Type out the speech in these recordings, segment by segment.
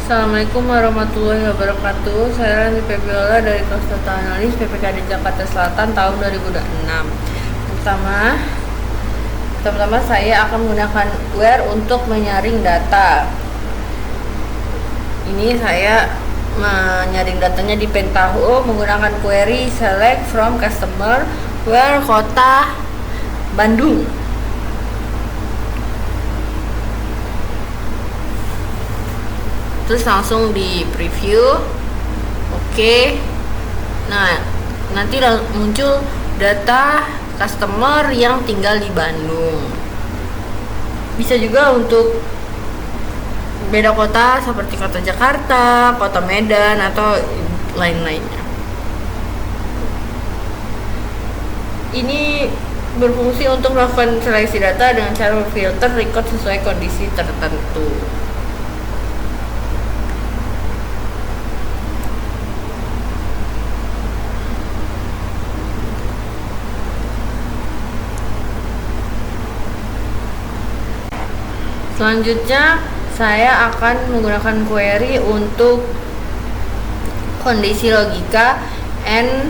Assalamualaikum warahmatullahi wabarakatuh. Saya Ranti Febiola dari kelas Data Analis PPKD Jakarta Selatan tahun 2006. Pertama-tama saya akan menggunakan Where untuk menyaring data. Ini saya menyaring datanya di Pentaho menggunakan query select from customer where kota Bandung. Terus langsung di preview. Oke. Nah, nanti muncul data customer yang tinggal di Bandung. Bisa juga untuk beda kota seperti kota Jakarta, kota Medan, atau lain-lainnya. Ini berfungsi untuk melakukan seleksi data dengan cara filter record sesuai kondisi tertentu. Selanjutnya saya akan menggunakan query untuk kondisi logika and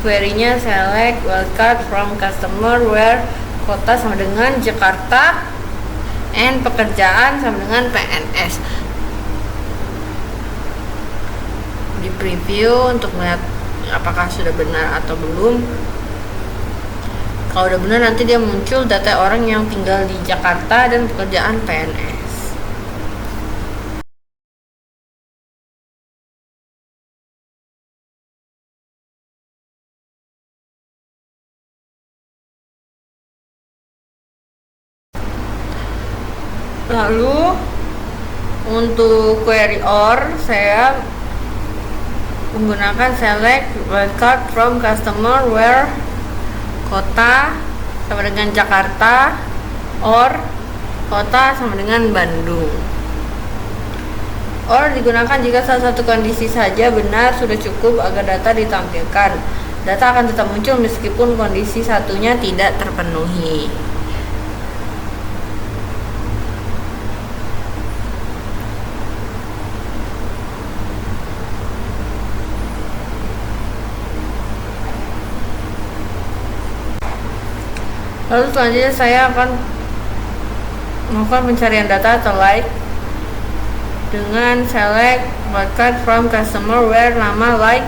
query-nya select wildcard from customer where kota sama dengan Jakarta and pekerjaan sama dengan PNS. Di preview untuk melihat apakah sudah benar atau belum. Kalau udah benar nanti dia muncul data orang yang tinggal di Jakarta dan pekerjaan PNS. Lalu untuk query or saya menggunakan select wildcard from customer where kota sama dengan Jakarta or kota sama dengan Bandung. Or digunakan jika salah satu kondisi saja benar sudah cukup agar data ditampilkan. Data akan tetap muncul meskipun kondisi satunya tidak terpenuhi. Lalu selanjutnya saya akan melakukan pencarian data atau like dengan select wildcard from customer where nama like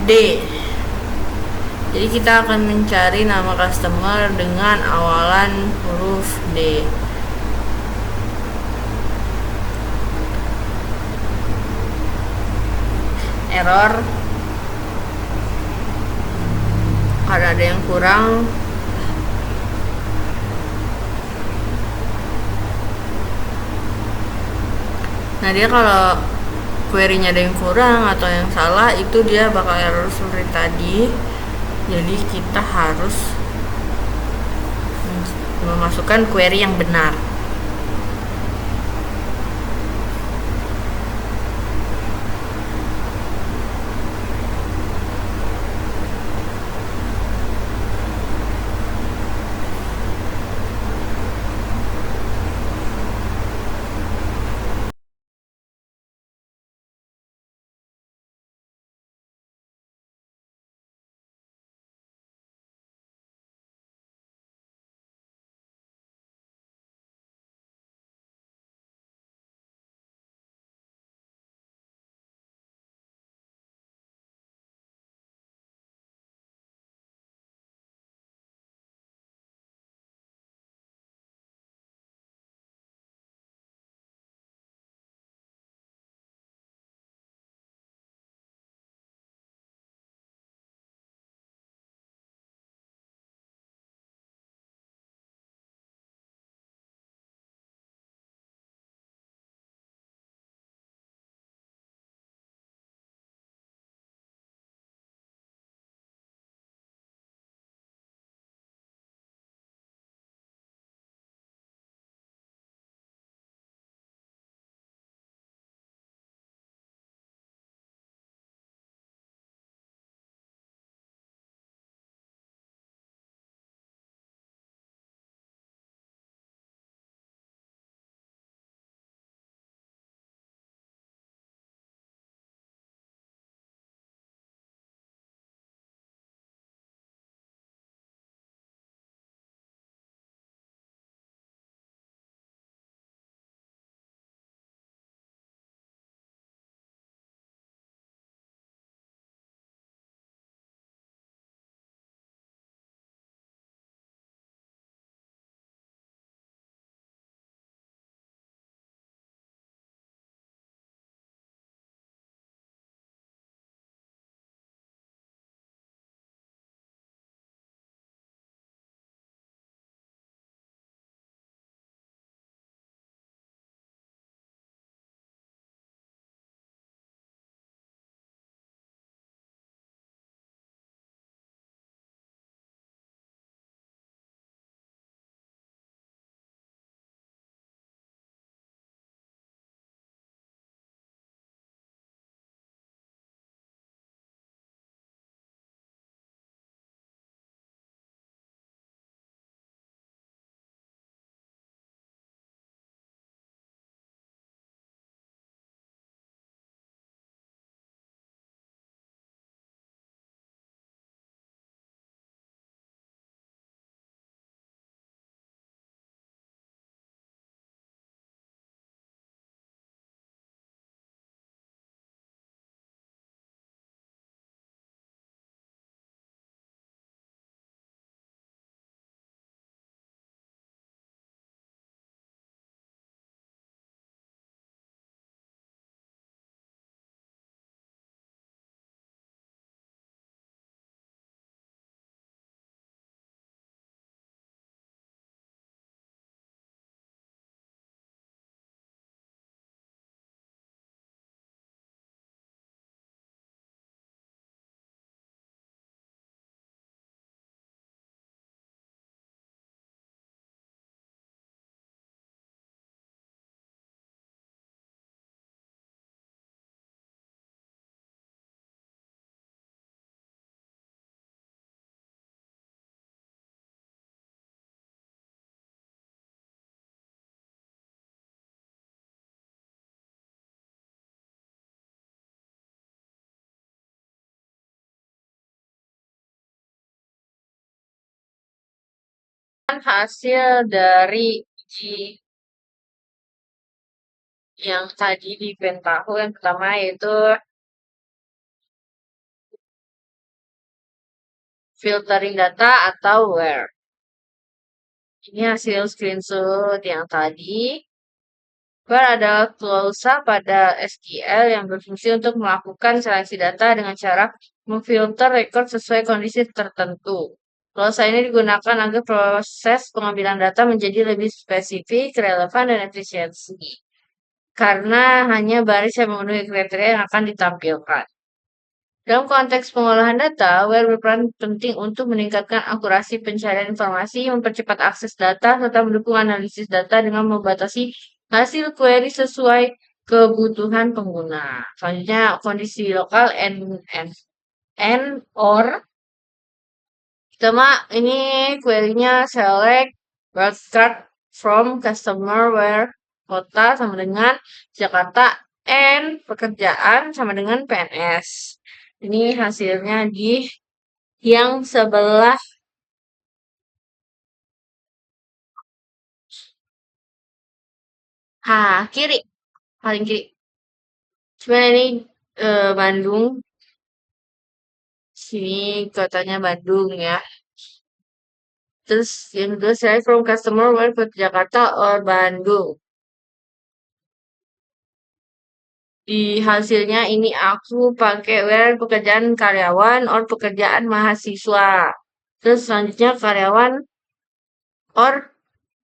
D. Jadi kita akan mencari nama customer dengan awalan huruf D. Error karena ada yang kurang. Nah, dia kalau query-nya ada yang kurang atau yang salah, itu dia bakal error seperti tadi. Jadi kita harus memasukkan query yang benar. hasil dari uji yang tadi di Pentaho yang pertama yaitu filtering data atau where. Ini hasil screenshot yang tadi. Where adalah klausa pada SQL yang berfungsi untuk melakukan seleksi data dengan cara memfilter record sesuai kondisi tertentu. Klausa ini digunakan agar proses pengambilan data menjadi lebih spesifik, relevan, dan efisiensi. Karena hanya baris yang memenuhi kriteria yang akan ditampilkan. Dalam konteks pengolahan data, where berperan penting untuk meningkatkan akurasi pencarian informasi, mempercepat akses data, serta mendukung analisis data dengan membatasi hasil query sesuai kebutuhan pengguna. Selanjutnya, kondisi lokal and or. Pertama, ini query-nya select wildcard from customer where kota sama dengan Jakarta and pekerjaan sama dengan PNS. Ini hasilnya di yang sebelah kiri, paling kiri. Cuman ini Bandung, sini kotanya Bandung ya. Terus yang kedua saya from customer where ke Jakarta or Bandung. Di hasilnya ini aku pakai where pekerjaan karyawan or pekerjaan mahasiswa. Terus selanjutnya karyawan or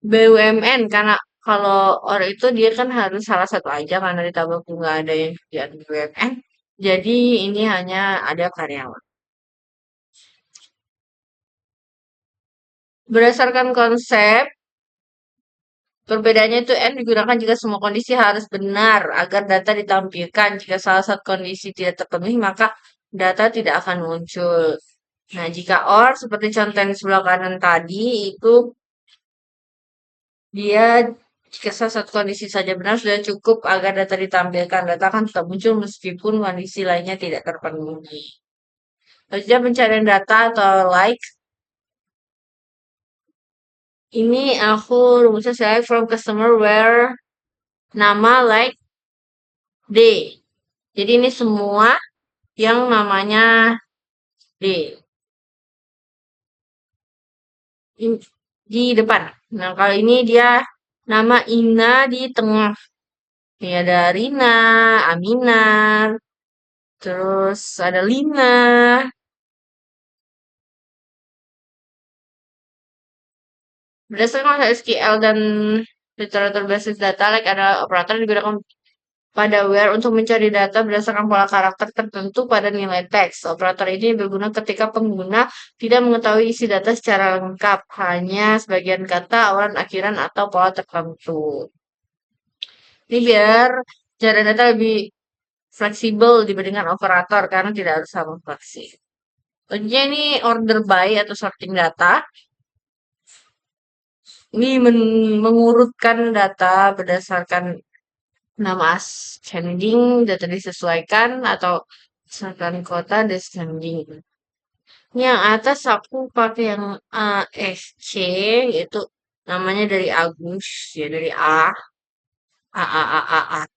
BUMN karena kalau or itu dia kan harus salah satu aja karena di tabelku nggak ada yang kerjaan BUMN. Jadi ini hanya ada karyawan. Berdasarkan konsep, perbedaannya itu N digunakan jika semua kondisi harus benar agar data ditampilkan. Jika salah satu kondisi tidak terpenuhi, maka data tidak akan muncul. Nah, jika OR seperti contoh yang di sebelah kanan tadi, itu dia jika salah satu kondisi saja benar sudah cukup agar data ditampilkan. Data akan tetap muncul meskipun kondisi lainnya tidak terpenuhi. Selanjutnya pencarian data atau like. Ini aku rumusnya select from customer where nama like D. Jadi ini semua yang namanya D. Di depan. Nah, kalau ini dia nama Ina di tengah. Ini ada Rina, Aminar, terus ada Lina. Berdasarkan SQL dan literatur basis data, like ada operator yang digunakan pada where untuk mencari data berdasarkan pola karakter tertentu pada nilai teks. Operator ini berguna ketika pengguna tidak mengetahui isi data secara lengkap, hanya sebagian kata, awalan, akhiran, atau pola tertentu. Ini biar cara data lebih fleksibel dibandingkan operator karena tidak harus sama fraksi. Selanjutnya ini order by atau sorting data. Ini mengurutkan data berdasarkan nama ascending, data disesuaikan atau berdasarkan kota descending. Ini yang atas aku pakai yang ASC, yaitu namanya dari Agus, ya dari A,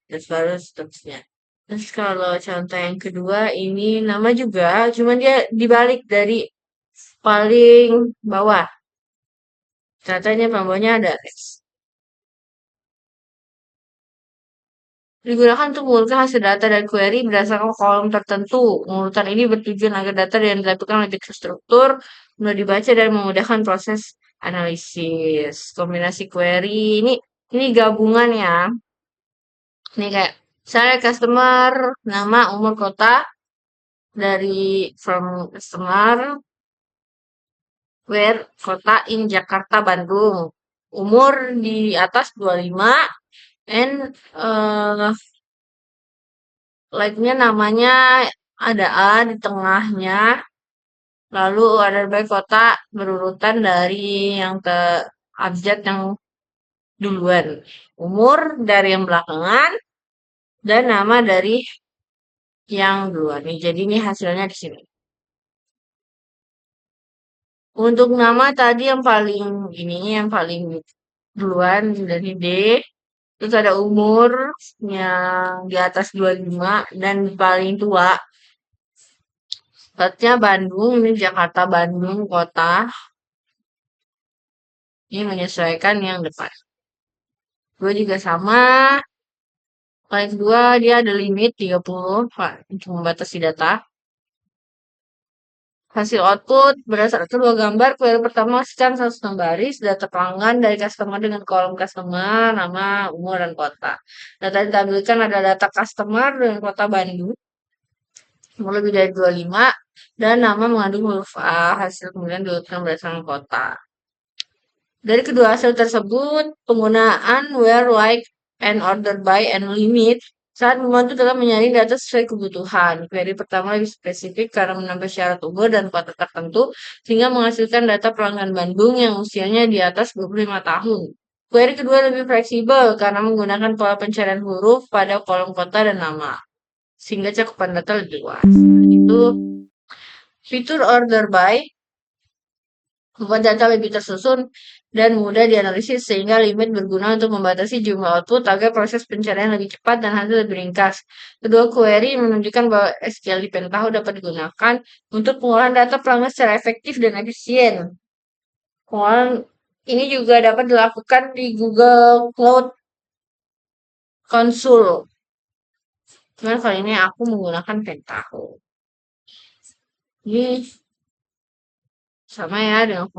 terus baru seterusnya. Terus kalau contoh yang kedua ini nama juga, cuman dia dibalik dari paling bawah. Katanya bawahnya ada X. Digunakan untuk mengurutkan hasil data dan query berdasarkan kolom tertentu. Pengurutan ini bertujuan agar data yang dilakukan lebih terstruktur, mudah dibaca dan memudahkan proses analisis. Kombinasi query ini gabungan ya. Ini kayak misalnya customer, nama, umur, kota dari from customer, where, kota in Jakarta, Bandung. Umur di atas 25 and like-nya namanya ada A di tengahnya, lalu ada by kota berurutan dari yang abjad yang duluan. Umur dari yang belakangan dan nama dari yang duluan. Nih, jadi ini hasilnya di sini. Untuk nama tadi yang paling ini yang paling duluan dari D. Terus ada umur yang di atas 25 dan paling tua. Platnya Bandung, ini Jakarta Bandung kota. Ini menyesuaikan yang depan. Gue juga sama. Paling kedua dia ada limit 30 Pak, untuk membatasi data. Hasil output berdasarkan dua gambar. Query pertama sekian 106 baris. Data pelanggan dari customer dengan kolom customer, nama, umur, dan kota. Data yang ditampilkan ada data customer dengan kota Bandung. Umur lebih dari 25. Dan nama mengandung huruf A. Hasil kemudian diurutkan berdasarkan kota. Dari kedua hasil tersebut, penggunaan where, like, and order by, and limit saat membantu dalam menyaring data sesuai kebutuhan. Query pertama lebih spesifik karena menambah syarat umur dan kota tertentu, sehingga menghasilkan data pelanggan Bandung yang usianya di atas 25 tahun. Query kedua lebih fleksibel karena menggunakan pola pencarian huruf pada kolom kota dan nama, sehingga cakupan data lebih luas. Itu fitur order by membuat data lebih tersusun dan mudah dianalisis sehingga limit berguna untuk membatasi jumlah output agar proses pencarian lebih cepat dan hasil lebih ringkas. Kedua query menunjukkan bahwa SQL di Pentaho dapat digunakan untuk pengolahan data pelanggan secara efektif dan efisien. Pengolahan ini juga dapat dilakukan di Google Cloud Console. Cuman kali ini aku menggunakan Pentaho. Ini sama ya dengan